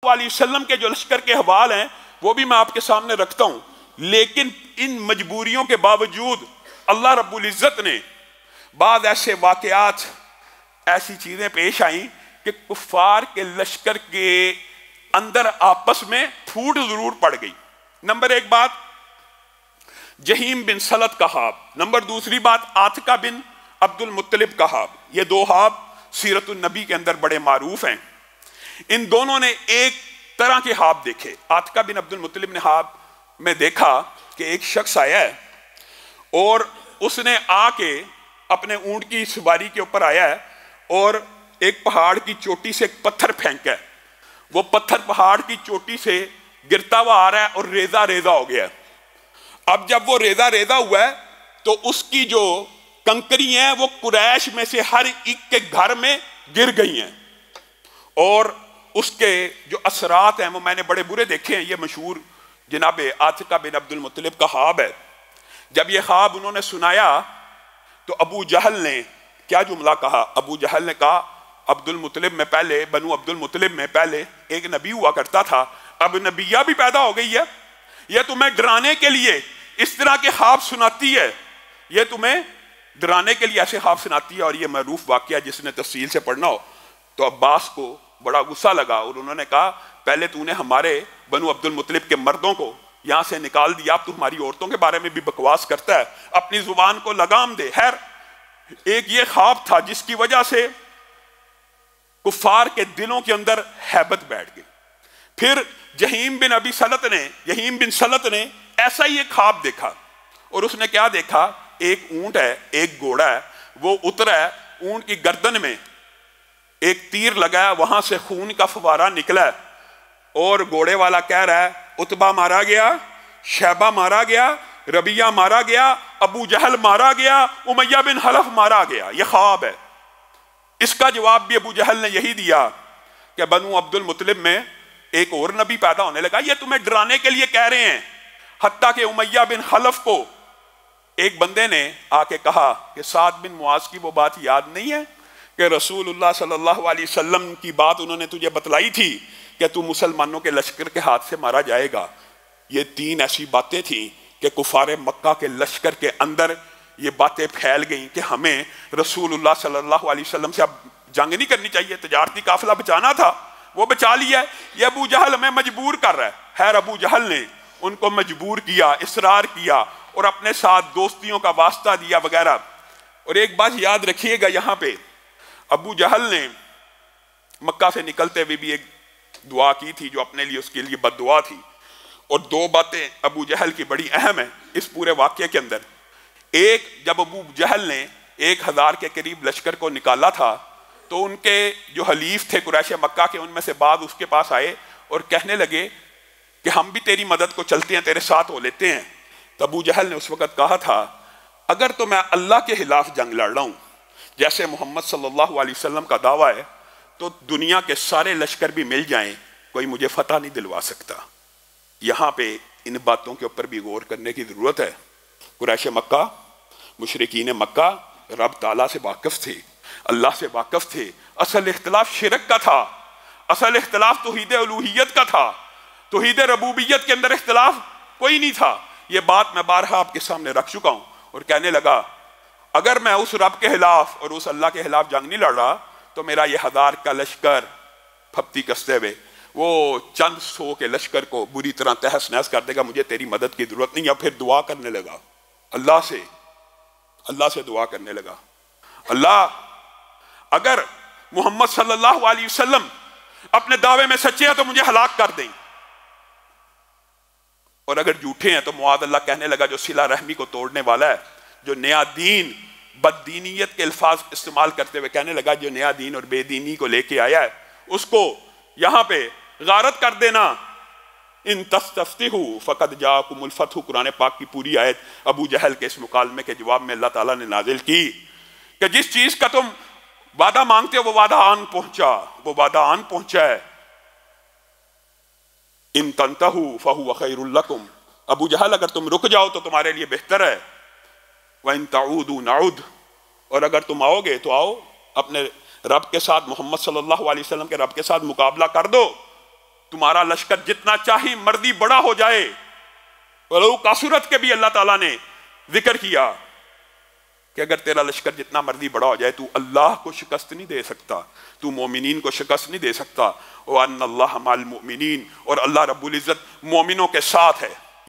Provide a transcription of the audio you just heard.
علیہ وسلم کے جو لشکر کے حوال ہیں وہ بھی میں آپ کے سامنے رکھتا ہوں، لیکن ان مجبوریوں کے باوجود اللہ رب العزت نے بعض ایسے واقعات، ایسی چیزیں پیش آئیں کہ کفار کے لشکر کے اندر آپس میں پھوٹ ضرور پڑ گئی۔ نمبر ایک بات جہیم بن سلط کا حاب، نمبر دوسری بات عاتقہ بن عبد المطلب کا حاب۔ یہ دو حاب سیرت النبی کے اندر بڑے معروف ہیں۔ ان دونوں نے ایک طرح کے حاب دیکھے۔ عاتقہ بن عبد المطلب نے حاب میں دیکھا کہ ایک شخص آیا ہے اور اس نے آ کے اپنے اونٹ کی سواری کے اوپر آیا ہے اور ایک پہاڑ کی چوٹی سے ایک پتھر پھینکا ہے۔ وہ پتھر پہاڑ کی چوٹی سے گرتا ہوا آ رہا ہے اور ریزہ ریزہ ہو گیا ہے۔ اب جب وہ ریزہ ریزہ ہوا ہے تو اس کی جو کنکری ہیں وہ قریش میں سے ہر ایک کے گھر میں گر گئی ہیں، اور اس کے جو اثرات ہیں وہ میں نے بڑے برے دیکھے ہیں۔ یہ مشہور جناب عاتقہ بن عبد المطلب کا خواب ہے۔ جب یہ خواب انہوں نے سنایا تو ابو جہل نے کیا جملہ کہا؟ ابو جہل نے کہا عبد المطلب میں پہلے، بنو عبد المطلب میں پہلے ایک نبی ہوا کرتا تھا، اب نبیہ بھی پیدا ہو گئی ہے، یہ تمہیں ڈرانے کے لیے اس طرح کے خواب سناتی ہے، یہ تمہیں ڈرانے کے لیے ایسے خواب سناتی ہے۔ اور یہ معروف واقعہ جس نے تفصیل سے پڑھنا ہو تو عباس کو بڑا غصہ لگا اور انہوں نے کہا پہلے تو نے ہمارے بنو عبد المطلب کے مردوں کو یہاں سے نکال دیا، اب تو ہماری عورتوں کے بارے میں بھی بکواس کرتا ہے، اپنی زبان کو لگام دے۔ خیر ایک یہ خواب تھا جس کی وجہ سے کفار کے دلوں کے اندر ہیبت بیٹھ گئی۔ پھر جہیم بن سلط نے ایسا ہی ایک خواب دیکھا، اور اس نے کیا دیکھا؟ ایک اونٹ ہے، ایک گھوڑا ہے، وہ اترا ہے، اونٹ کی گردن میں ایک تیر لگا ہے، وہاں سے خون کا فوارہ نکلا ہے، اور گھوڑے والا کہہ رہا ہے عتبہ مارا گیا، شیبہ مارا گیا، ربیہ مارا گیا، ابو جہل مارا گیا، امیہ بن خلف مارا گیا۔ یہ خواب ہے۔ اس کا جواب بھی ابو جہل نے یہی دیا کہ بنو عبد المطلب میں ایک اور نبی پیدا ہونے لگا، یہ تمہیں ڈرانے کے لیے کہہ رہے ہیں۔ حتیٰ کہ امیہ بن خلف کو ایک بندے نے آ کے کہا کہ سعد بن معاذ کی وہ بات یاد نہیں ہے کہ رسول اللہ صلی اللہ علیہ وسلم کی بات انہوں نے تجھے بتلائی تھی کہ تو مسلمانوں کے لشکر کے ہاتھ سے مارا جائے گا۔ یہ تین ایسی باتیں تھیں کہ کفار مکہ کے لشکر کے اندر یہ باتیں پھیل گئیں کہ ہمیں رسول اللہ صلی اللہ علیہ وسلم سے اب جنگ نہیں کرنی چاہیے، تجارتی قافلہ بچانا تھا، وہ بچا لیا ہے، یہ ابو جہل ہمیں مجبور کر رہا ہے۔ خیر ابو جہل نے ان کو مجبور کیا، اصرار کیا، اور اپنے ساتھ دوستیوں کا واسطہ دیا وغیرہ۔ اور ایک بات یاد رکھیے گا، یہاں پہ ابو جہل نے مکہ سے نکلتے ہوئے بھی ایک دعا کی تھی جو اپنے لیے اس کے لیے بد دعا تھی، اور دو باتیں ابو جہل کی بڑی اہم ہیں اس پورے واقعے کے اندر۔ ایک، جب ابو جہل نے 1000 کے قریب لشکر کو نکالا تھا تو ان کے جو حلیف تھے قریش مکہ کے، ان میں سے بعض اس کے پاس آئے اور کہنے لگے کہ ہم بھی تیری مدد کو چلتے ہیں، تیرے ساتھ ہو لیتے ہیں۔ تو ابو جہل نے اس وقت کہا تھا اگر تو میں اللہ کے خلاف جنگ لڑ رہا ہوں جیسے محمد صلی اللہ علیہ وسلم کا دعویٰ ہے، تو دنیا کے سارے لشکر بھی مل جائیں، کوئی مجھے فتح نہیں دلوا سکتا۔ یہاں پہ ان باتوں کے اوپر بھی غور کرنے کی ضرورت ہے۔ قریش مکہ، مشرکین مکہ رب تعالیٰ سے واقف تھے، اللہ سے واقف تھے۔ اصل اختلاف شرک کا تھا، اصل اختلاف توحید الوہیت کا تھا، توحید ربوبیت کے اندر اختلاف کوئی نہیں تھا۔ یہ بات میں بارہا آپ کے سامنے رکھ چکا ہوں، اور کہنے لگا اگر میں اس رب کے خلاف اور اس اللہ کے خلاف جنگ نہیں لڑ رہا تو میرا یہ 1000 کا لشکر پھپتی کستے ہوئے وہ چند 100 کے لشکر کو بری طرح تہس نہس کر دے گا، مجھے تیری مدد کی ضرورت نہیں ہے۔ پھر دعا کرنے لگا اللہ سے دعا کرنے لگا، اللہ اگر محمد صلی اللہ علیہ وسلم اپنے دعوے میں سچے ہیں تو مجھے ہلاک کر دیں، اور اگر جھوٹے ہیں تو معاذ اللہ کہنے لگا جو صلہ رحمی کو توڑنے والا ہے، جو نیا دین، بددینیت کے الفاظ استعمال کرتے ہوئے کہنے لگا جو نیا دین اور بے دینی کو لے کے آیا ہے اس کو یہاں پہ غارت کر دینا۔ ان تستفتحوا فقد جاءکم الفتح، قرآن پاک کی پوری آیت ابو جہل کے اس مکالمے کے جواب میں اللہ تعالیٰ نے نازل کی کہ جس چیز کا تم وعدہ مانگتے ہو وہ وعدہ آن پہنچا ہے۔ ان تنتہوا فہو خیر لکم، ابو جہل اگر تم رک جاؤ تو تمہارے لیے بہتر ہے۔ وَإِن تَعُودُوا نَعُودْ، اور اگر تم آؤ گے تو آؤ اپنے رب کے ساتھ، محمد صلی اللہ علیہ وسلم کے رب کے ساتھ مقابلہ کر دو۔ تمہارا لشکر جتنا چاہی مردی بڑا ہو جائے، ولو کثرت کے بھی اللہ تعالیٰ نے ذکر کیا کہ اگر تیرا لشکر جتنا مرضی بڑا ہو جائے تو اللہ کو شکست نہیں دے سکتا، تو مومنین کو شکست نہیں دے سکتا۔ وَأَنَّ اللَّهَ مَعَ الْمُؤْمِنِينَ، اور اللہ رب العزت مومنوں کے ساتھ ہے۔